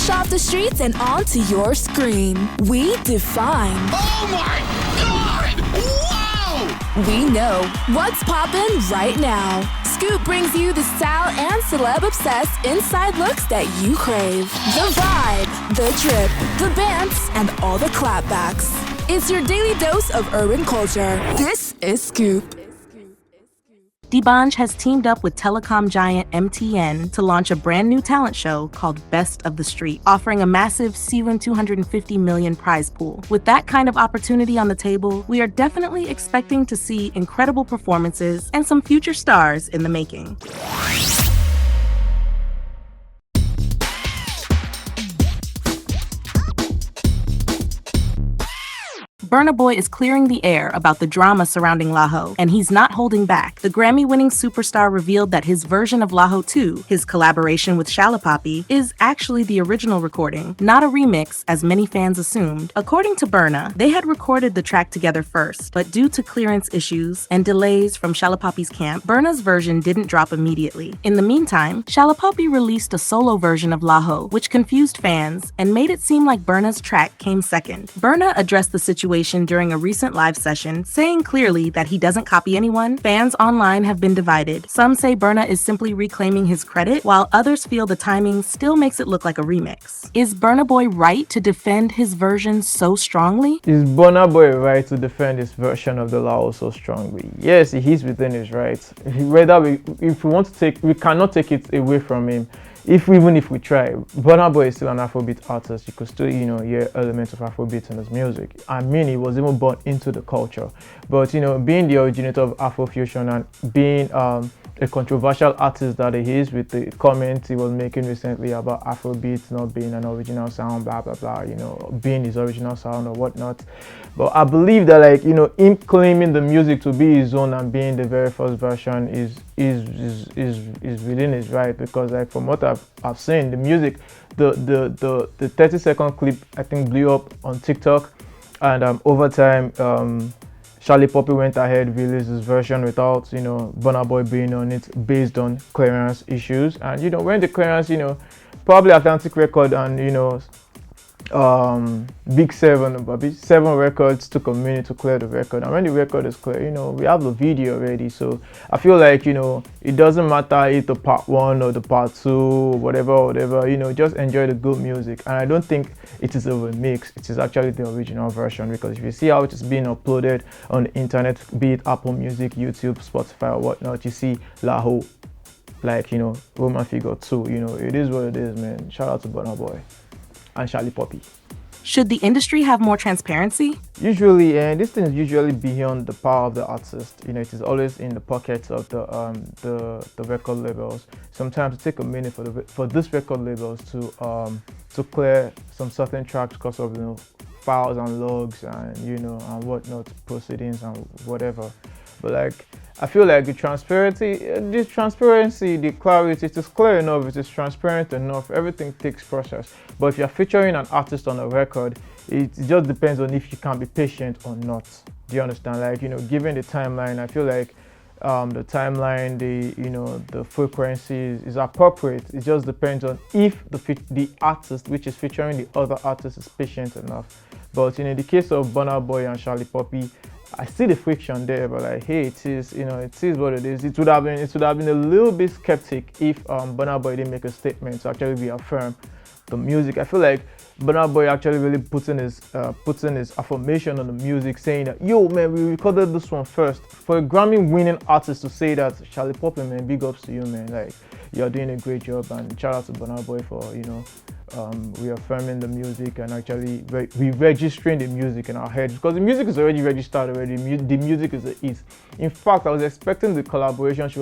fresh off the streets and onto your screen. We define. Oh my God! Wow! We know what's poppin' right now. Scoop brings you the style and celeb-obsessed inside looks that you crave. The vibe, the drip, the bands, and all the clapbacks. It's your daily dose of urban culture. This is Scoop. D'banj has teamed up with telecom giant MTN to launch a brand new talent show called Best of the Street, offering a massive $250 million prize pool. With that kind of opportunity on the table, we are definitely expecting to see incredible performances and some future stars in the making. Burna Boy is clearing the air about the drama surrounding Laho, and he's not holding back. The Grammy-winning superstar revealed that his version of Laho 2, his collaboration with Shalapapi, is actually the original recording, not a remix, as many fans assumed. According to Burna, they had recorded the track together first, but due to clearance issues and delays from Shalapapi's camp, Burna's version didn't drop immediately. In the meantime, Shalapapi released a solo version of Laho, which confused fans and made it seem like Burna's track came second. Burna addressed the situation during a recent live session, saying clearly that he doesn't copy anyone. Fans online have been divided. Some say Burna is simply reclaiming his credit, while others feel the timing still makes it look like a remix. Is Burna Boy right to defend his version so strongly? Is Burna Boy right to defend his version of the Laho so strongly? Yes, he's within his rights. If we want to take, we cannot take it away from him. Even if we try, Burna Boy is still an Afrobeat artist. You could still, hear elements of Afrobeat in his music. I mean, he was even born into the culture. But, being the originator of Afrofusion and being a controversial artist that he is, with the comments he was making recently about Afrobeat not being an original sound, blah, blah, blah, being his original sound or whatnot. But I believe that, him claiming the music to be his own and being the very first version is within his right, because from what I've seen, the music, the 30-second clip I think blew up on TikTok, and over time Shalapapi went ahead, released his version without Burna Boy being on it, based on clearance issues. And when the clearance, probably Atlantic Record and Big Seven, but Big Seven Records took a minute to clear the record, and when the record is clear, we have the video already. So I feel like it doesn't matter if the part 1 or the part 2, whatever, just enjoy the good music. And I don't think it is a remix, it is actually the original version, because if you see how it is being uploaded on the internet, be it Apple Music, YouTube, Spotify or whatnot, you see Laho, Roman Figure 2. It is what it is, man. Shout out to Burna Boy and Shalapapi. Should the industry have more transparency? Usually, and this thing is usually beyond the power of the artist. It is always in the pockets of the record labels. Sometimes it takes a minute for these record labels to clear some certain tracks because of files and logs and and whatnot, proceedings and whatever. But I feel like the transparency, the clarity, it is clear enough, it is transparent enough, everything takes process. But if you're featuring an artist on a record, it just depends on if you can be patient or not. Do you understand? Given the timeline, I feel like the timeline, the frequency is appropriate. It just depends on if the artist, which is featuring the other artist, is patient enough. But in the case of Burna Boy and Shalapapi, I see the friction there, but hey, it is what it is. It would have been a little bit skeptic if Burna Boy didn't make a statement to actually reaffirm the music. I feel like Burna Boy actually really puts in his affirmation on the music, saying that, yo man, we recorded this one first. For a Grammy-winning artist to say that, Shalapapi, man, big ups to you, man. You're doing a great job, and shout out to Burna Boy for reaffirming the music and actually re-registering the music in our heads, because the music is already registered already. The music is a hit. In fact, I was expecting the collaboration with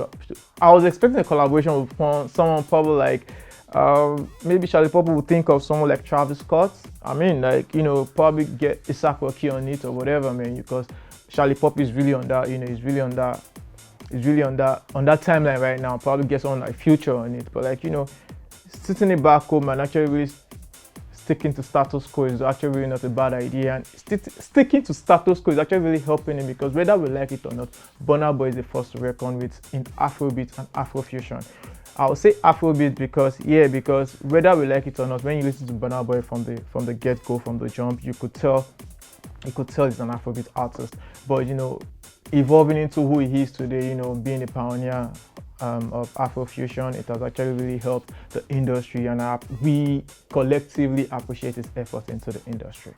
someone probably like maybe Shalapapi would think of someone like Travis Scott. I mean, probably get Isaac Rocky on it or whatever, man, because Shalapapi is really on that, he's really on that timeline right now. Probably get someone like Future on it, but sitting it back home and actually really sticking to status quo is actually really not a bad idea, and sticking to status quo is actually really helping him, because whether we like it or not, Burna Boy is the first to reckon with in Afrobeat and Afrofusion. I would say Afrobeat because whether we like it or not, when you listen to Burna Boy from the get-go, from the jump, you could tell he's an Afrobeat artist. But evolving into who he is today, being a pioneer of Afrofusion, it has actually really helped the industry, and we collectively appreciate his efforts into the industry.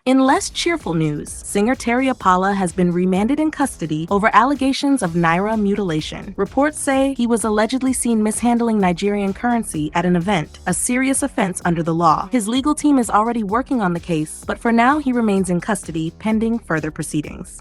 In less cheerful news, singer Terry Apala has been remanded in custody over allegations of Naira mutilation. Reports say he was allegedly seen mishandling Nigerian currency at an event, a serious offense under the law. His legal team is already working on the case, but for now he remains in custody pending further proceedings.